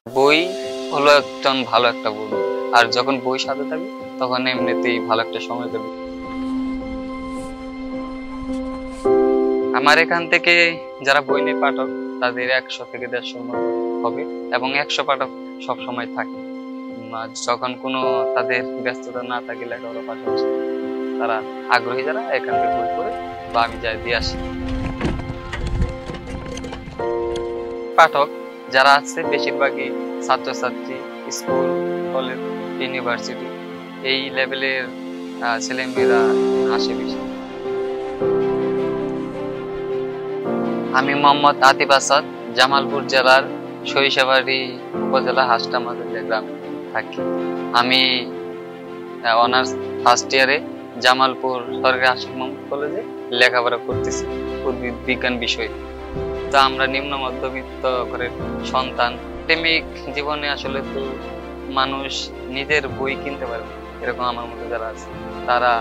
বই হলো একজন ভালো একটা বন্ধু, আর যখন বই সাথে থাকবে তখন এমনিতেই ভালো একটা সময় যাবে। আমার এখান থেকে যারা বই নিয়ে পাঠক তাদের 100 থেকে 150 মতো হবে, এবং 100 পাঠক সব সময় থাকে। যখন কোনো তাদের ব্যস্ততা না থাকে লেখাপড়ার পাশাপাশি, তারা আগ্রহী যারা এখান থেকে বই পড়ে বা আমি যাই দিয়ে আসি। পাঠক যারা আছে বেশিরভাগই ছাত্রছাত্রী, স্কুল, কলেজ, ইউনিভার্সিটি এই লেভেলের ছেলেমেয়েরা আসে বেশি। আমি মোহাম্মদ আতিফ আসাদ, জামালপুর জেলার সরিষাবাড়ি উপজেলা হাসনাবাদ গ্রামে থাকি। আমি অনার্স ফার্স্ট ইয়ারে জামালপুর সরকারি আশিক মোহাম্মদ কলেজে লেখাপড়া করতেছি উদ্ভিদ বিজ্ঞান বিষয়ে। তো আমরা নিম্ন মধ্যবিত্ত ঘরের সন্তান। একাডেমিক জীবনে আসলে তো মানুষ নিজের বই কিনতে পারবে, এরকম আমার মতো যারা আছে তারা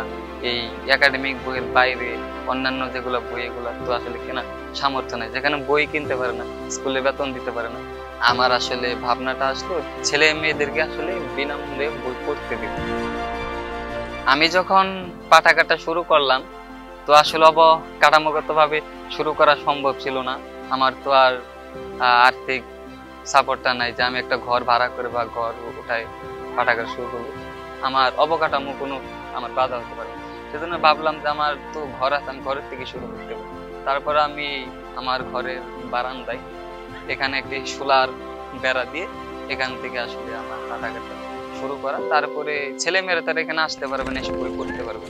এই একাডেমিক বইয়ের বাইরে অন্যান্য যেগুলো বই এগুলো তো আসলে কেনা সামর্থ্য নেই, যেখানে বই কিনতে পারে না, স্কুলে বেতন দিতে পারে না। আমার আসলে ভাবনাটা আসলো ছেলে মেয়েদেরকে আসলে বিনামূল্যে বই পড়তে দিব। আমি যখন পাঠাগারটা শুরু করলাম তো আসলে অবকাঠামোগত ভাবে শুরু করা সম্ভব ছিল না। আমার তো আর আর্থিক সাপোর্টটা নাই যে আমি একটা ঘর ভাড়া করে বা ঘর উঠায় পাঠাগার শুরু করবো। আমার অবকাঠামো কোনো আমার বাধা হতে পারে, সেজন্য ভাবলাম যে আমার তো ঘর আছে, আমি ঘরের থেকে শুরু করতে পারি। তারপরে আমি আমার ঘরের বারান্দায় এখানে একটি সোলার বেড়া দিয়ে এখান থেকে আসলে আমার পাঠাগারটা শুরু করা। তারপরে ছেলে মেয়েরা তারা এখানে আসতে পারবে না, এসে বই পড়তে পারবে,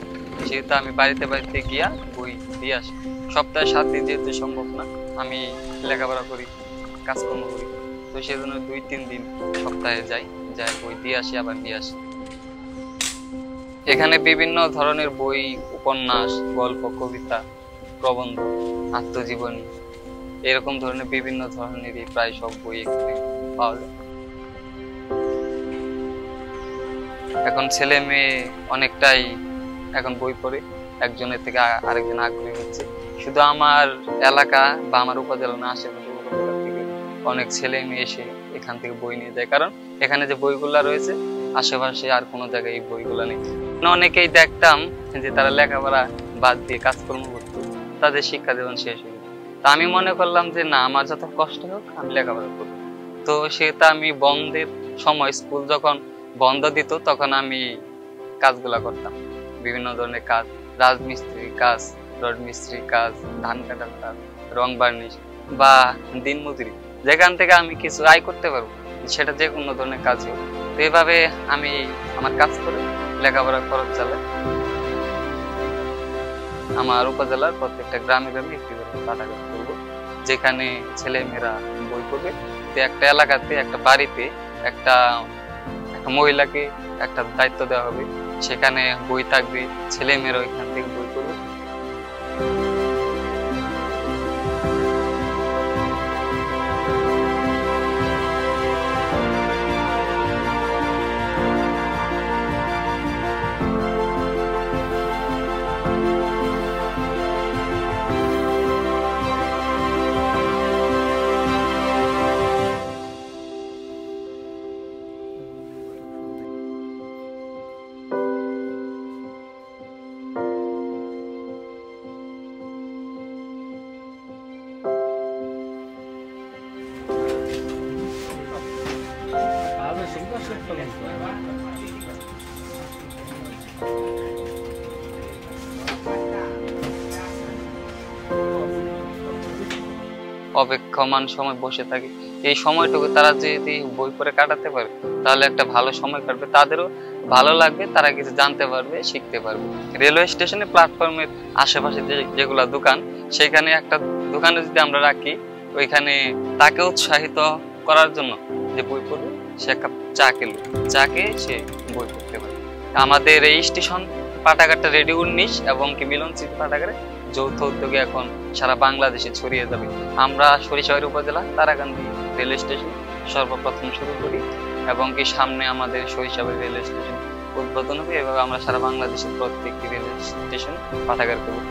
সেহেতু আমি বাড়িতে বাড়িতে গিয়া বই দিয়ে আসি। সপ্তাহে 7 দিন যেহেতু সম্ভব না, আমি লেখাপড়া করি, কাজকর্ম করি, তো সেজন্য 2-3 দিন সপ্তাহে যাই বই দিয়ে আসি, আবার দিয়ে আসি। এখানে বিভিন্ন ধরনের বই, উপন্যাস, গল্প, কবিতা, প্রবন্ধ, আত্মজীবনী এরকম ধরনের বিভিন্ন ধরনেরই প্রায় সব বই এখানে পাওয়া যায়। এখন ছেলে মেয়ে অনেকটাই এখন বই পড়ে, একজনের থেকে আরেকজন আগ্রহী হচ্ছে। শুধু আমার এলাকা বা আমার উপজেলা না, আশেপাশে উপজেলা থেকে অনেক ছেলে মেয়ে এসে এখান থেকে বই নিয়ে যায়, কারণ এখানে যে বইগুলা রয়েছে আশেপাশে আর কোনো জায়গায় এই বইগুলা নেই। অনেকেই দেখতাম যে তারা লেখাপড়া বাদ দিয়ে কাজকর্ম করতো, তাদের শিক্ষা জীবন শেষ হয়ে যেত। তা আমি মনে করলাম যে না, আমার যত কষ্ট হোক আমি লেখাপড়া করবো। তো সেটা আমি বন্ধের সময়, স্কুল যখন বন্ধ দিত তখন আমি কাজগুলা করতাম, বিভিন্ন ধরনের কাজ, রাজমিস্ত্রির কাজ, রড মিস্ত্রির কাজ, ধান কাটার কাজ, রং বার্নিশ বা দিন মজুরি, যেখান থেকে আমি কিছু আয় করতে পারবো, সেটা যে কোনো ধরনের কাজ হোক। তো এভাবে আমি আমার কাজ করে লেখাপড়া খরচ চালাই। আমার উপজেলার প্রত্যেকটা গ্রামে গ্রামে একটি করে পাঠাগার করবো, যেখানে ছেলে মেয়েরা বই পড়বে। তো একটা এলাকাতে, একটা বাড়িতে একটা মহিলাকে একটা দায়িত্ব দেওয়া হবে, সেখানে বই থাকবে, ছেলে মেয়েরা ওইখান থেকে বই পড়বে। অপেক্ষমান সময় বসে থাকে, এই সময়টুকু তারা যদি বই পড়ে কাটাতে পারে তাহলে একটা ভালো সময় কাটবে, তাদেরও ভালো লাগবে, তারা কিছু জানতে পারবে, শিখতে পারবে। রেলওয়ে স্টেশনে প্ল্যাটফর্মের আশেপাশে যেগুলা দোকান, সেখানে একটা দোকানে যদি আমরা রাখি, ওইখানে তাকে উৎসাহিত করার জন্য যে বই পড়বে, সে এক কাপ চা খেলো, চা খেয়ে সে বই পড়তে পারে। আমাদের এই স্টেশন পাঠাগারটা রেডি 19 এবং কি মিলন স্মৃতি পাঠাগারে যৌথ উদ্যোগে এখন সারা বাংলাদেশে ছড়িয়ে যাবে। আমরা সরিষাবাড়ি উপজেলা তারাকান্দি রেলওয়ে স্টেশন সর্বপ্রথম শুরু করি, এবং কি সামনে আমাদের সরিষাবাড়ি রেলওয়ে স্টেশন উদ্বোধন হবে। এভাবে আমরা সারা বাংলাদেশের প্রত্যেকটি রেলওয়ে স্টেশন পাঠাগার করবো।